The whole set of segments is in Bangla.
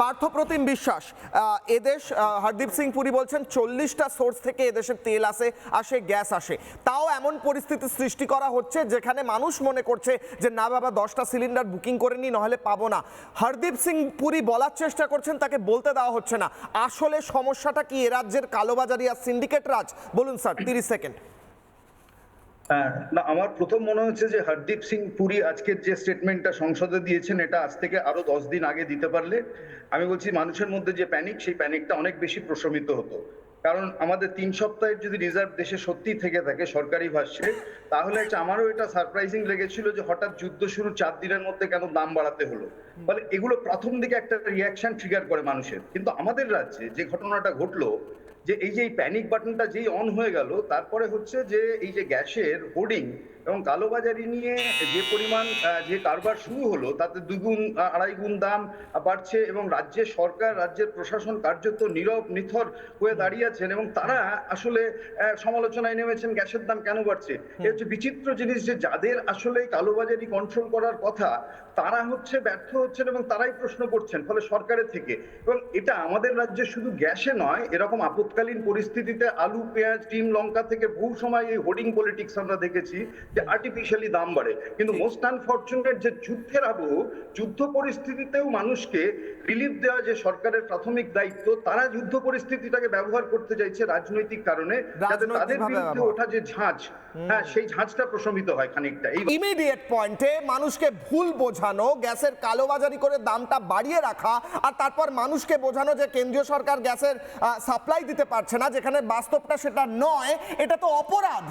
পার্থপ্রতিম বিশ্বাস, এদেশ হরদীপ সিং পুরী বলছেন 40টা সোর্স থেকে এদেশের তেল আসে গ্যাস আসে, তাও এমন পরিস্থিতি সৃষ্টি করা হচ্ছে যেখানে মানুষ মনে করছে যে না বাবা 10টা সিলিন্ডার বুকিং করে নি, নাহলে পাবো না। হরদীপ সিং পুরী বলার চেষ্টা করছেন, তাকে বলতে দেওয়া হচ্ছে না। আসলে সমস্যাটা কি এ রাজ্যের কালোবাজারি আর সিন্ডিকেট রাজ? বলুন স্যার, 30 সেকেন্ড। না, আমার প্রথম মনে হচ্ছে যে হরদীপ সিং পুরী আজকের যে স্টেটমেন্টটা সংসদে দিয়েছেন এটা আজ থেকে আরো 10 দিন আগে দিতে পারলে আমি বলছি মানুষের মধ্যে যে প্যানিক, সেই প্যানিকটা অনেক বেশি প্রশমিত হতো। কারণ আমাদের 3 সপ্তাহের যদি রিজার্ভ দেশে সত্যি থেকে থাকে সরকারি ভাষ্যে, তাহলে আমারও এটা সারপ্রাইজিং লেগেছিল যে হঠাৎ যুদ্ধ শুরু 4 দিনের মধ্যে কেন দাম বাড়াতে হলো। ফলে এগুলো প্রথম দিকে একটা রিয়াকশন ট্রিগার করে মানুষের। কিন্তু আমাদের রাজ্যে যে ঘটনাটা ঘটলো, যে এই যে প্যানিক বাটনটা যেই অন হয়ে গেল, তারপরে হচ্ছে যে এই যে গ্যাসের হোর্ডিং এবং কালোবাজারি নিয়ে যে পরিমাণ যে কারবার শুরু হলো, তাতে 2 গুণ 2.5 গুণ দাম বাড়ছে এবং রাজ্যের সরকার, রাজ্যের প্রশাসন কার্যত নীরব নিথর হয়ে দাঁড়িয়ে আছেন এবং তারা আসলে সমালোচনায় নেমেছেন গ্যাসের দাম কেন বাড়ছে। এর হচ্ছে বিচিত্র জিনিস যে যাদের আসলে কালোবাজারি কন্ট্রোল করার কথা, তারা হচ্ছে ব্যর্থ হচ্ছেন এবং তারাই প্রশ্ন করছেন ফলে সরকারের থেকে। এবং এটা আমাদের রাজ্যে শুধু গ্যাসে নয়, এরকম আপৎকালীন পরিস্থিতিতে আলু, পেঁয়াজ, ডিম, লঙ্কা থেকে বহু সময় এই হোর্ডিং পলিটিক্স আমরা দেখেছি যে আর্টিফিশিয়ালি দাম বাড়ে। কিন্তু মোস্ট আনফরচুনেট যে যুদ্ধের আবহ, যুদ্ধ পরিস্থিতিতেও মানুষকে রিলিফ দেওয়া যে সরকারের প্রাথমিক দায়িত্ব, তারা যুদ্ধ পরিস্থিতিটাকে ব্যবহার করতে চাইছে রাজনৈতিক কারণে, যাতে তাদের বিরুদ্ধে ওঠা যে ঝাঁজ, সেই ঝাঁজটা প্রশমিত হয় খানিকটা। এই ইমিডিয়েট পয়েন্টে মানুষকে ভুল বোঝানো, গ্যাসের কালোবাজারি করে দামটা বাড়িয়ে রাখা, আর তারপর মানুষকে বোঝানো যে কেন্দ্রীয় সরকার গ্যাসের সাপ্লাই দিতে পারছে না, যেখানে বাস্তবটা সেটা নয়, এটা তো অপরাধ।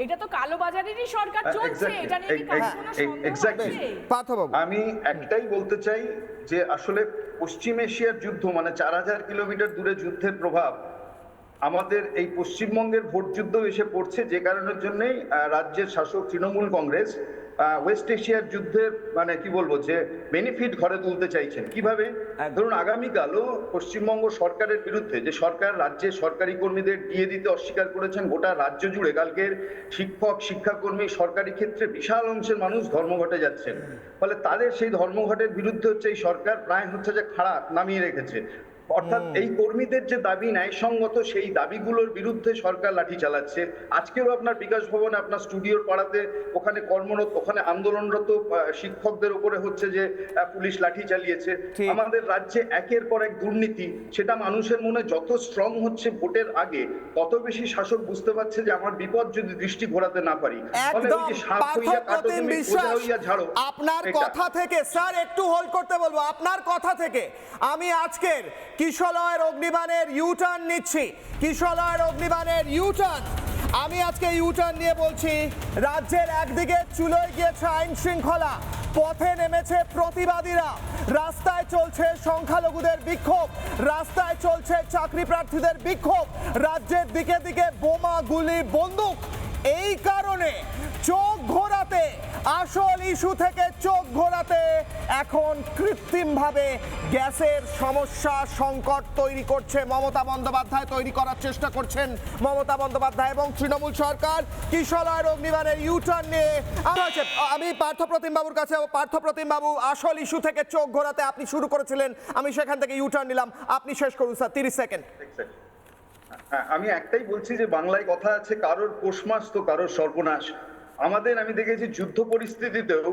এটা তো কালোবাজারেরই সরকার চলছে, এটা নিয়ে কি কারো কোনো সন্দেহ আছে? পার্থবাবু, আমি একটাই বলতে চাই যে আসলে পশ্চিম এশিয়ার যুদ্ধ মানে 4000 কিলোমিটার দূরে যুদ্ধের প্রভাব আমাদের এই পশ্চিমবঙ্গের ভোট যুদ্ধ এসে পড়ছে, যে কারণের জন্যই রাজ্যের শাসক তৃণমূল কংগ্রেস ওয়েস্ট এশিয়ার যুদ্ধের মানে কি বলবো যে বেনিফিট ঘরে তুলতে চাইছেন। কিভাবে? ধরুন আগামীকালও পশ্চিমবঙ্গ সরকারের বিরুদ্ধে, যে সরকার রাজ্যের সরকারি কর্মীদের দিয়ে দিতে অস্বীকার করেছেন, গোটা রাজ্য জুড়ে কালকের শিক্ষক, শিক্ষাকর্মী, সরকারি ক্ষেত্রে বিশাল অংশের মানুষ ধর্মঘটে যাচ্ছেন। ফলে তাদের সেই ধর্মঘটের বিরুদ্ধে হচ্ছে এই সরকার প্রায় হচ্ছে যে খাড়া নামিয়ে রেখেছে। অর্থাৎ এই কর্মীদের যে দাবি ন্যায়সঙ্গত, সেই দাবিগুলোর বিরুদ্ধে সরকার লাঠি চালাচ্ছে। আজকেও আপনার বিকাশ ভবনে, আপনার স্টুডিওর পাড়াতে, ওখানে কর্মরত, ওখানে আন্দোলনরত শিক্ষকদের উপরে হচ্ছে যে পুলিশ লাঠি চালিয়েছে। আমাদের রাজ্যে একের পর এক দুর্নীতি, সেটা মানুষের মনে যত স্ট্রং হচ্ছে ভোটের আগে, তত বেশি শাসক বুঝতে পারছে যে আমার বিপদ যদি দৃষ্টি ঘোরাতে না পারি। আপনার কথা থেকে স্যার একটু হোল্ড করতে বলবো। আপনার কথা থেকে আমি আজকের কিশলয়ের অগ্নিবাণের ইউটার্ন নিচ্ছি। কিশলয়ের অগ্নিবাণের ইউটার্ন, আমি আজকে ইউটার্ন নিয়ে বলছি, রাজ্যের একদিকে চুলোয় গিয়েছে আইন শৃঙ্খলা, পথে নেমেছে প্রতিবাদীরা, রাস্তায় চলছে সংখ্যালঘুদের বিক্ষোভ, রাস্তায় চলছে চাকরি প্রার্থীদের বিক্ষোভ, রাজ্যের দিকে দিকে বোমা, গুলি, বন্দুক। এই কারণে চোখ ঘোরাতে, আসল ইস্যু থেকে চোখ ঘোরাতে এখন কৃত্রিমভাবে গ্যাসের সমস্যা, সংকট তৈরি করছে মমতা বন্দ্যোপাধ্যায়, তৈরি করার চেষ্টা করছেন মমতা বন্দ্যোপাধ্যায় এবং তৃণমূল সরকার। কিশলয়ের অগ্নিবাণের ইউটার্ন নিয়ে আমি পার্থপ্রতিম বাবুর কাছে। পার্থপ্রতিম বাবু, আসল ইস্যু থেকে চোখ ঘোরাতে আপনি শুরু করেছিলেন, আমি সেখান থেকে ইউটার্ন নিলাম, আপনি শেষ করুন স্যার, 30 সেকেন্ড। আমি একটাই বলছি যে বাংলায় কথা আছে, কারোর পৌষ মাস তো কারোর সর্বনাশ। আমি দেখেছি যুদ্ধ পরিস্থিতিতেও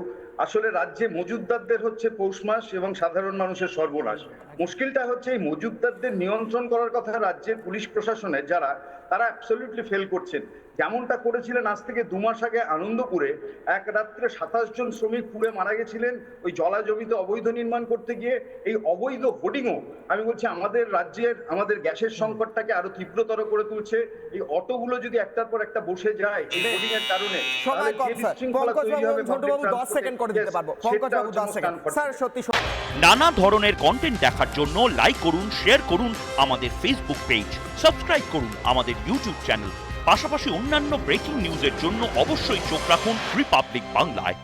আসলে রাজ্যে মজুদদারদের হচ্ছে পৌষ মাস এবং সাধারণ মানুষের সর্বনাশ। মুশকিলটা হচ্ছে এই মজুদদারদের নিয়ন্ত্রণ করার কথা রাজ্যের পুলিশ প্রশাসনের যারা, তারা অ্যাবসলিউটলি ফেল করছেন। যেমনটা করেছিলেন আজ থেকে 2 মাস আগে আনন্দপুরে, এক রাত্রে 27 জন শ্রমিক পুড়ে মারা গেছিলেন ওই জলা জমিতে অবৈধ নির্মাণ করতে গিয়ে। এই অবৈধ হোর্ডিংও আমি বলছি আমাদের রাজ্যের, আমাদের গ্যাসের সংকটটাকে আরো তীব্রতর করে তুলছে। এই অটোগুলো যদি একটার পর একটা বসে যায় এই হোর্ডিং এর কারণে, নানা ধরনের কন্টেন্ট দেখার জন্য লাইক করুন, শেয়ার করুন আমাদের ফেসবুক পেজ, সাবস্ক্রাইব করুন আমাদের ইউটিউব চ্যানেল। পাশাপাশি অন্যান্য ব্রেকিং নিউজের জন্য অবশ্যই চোখ রাখুন রিপাবলিক বাংলায়।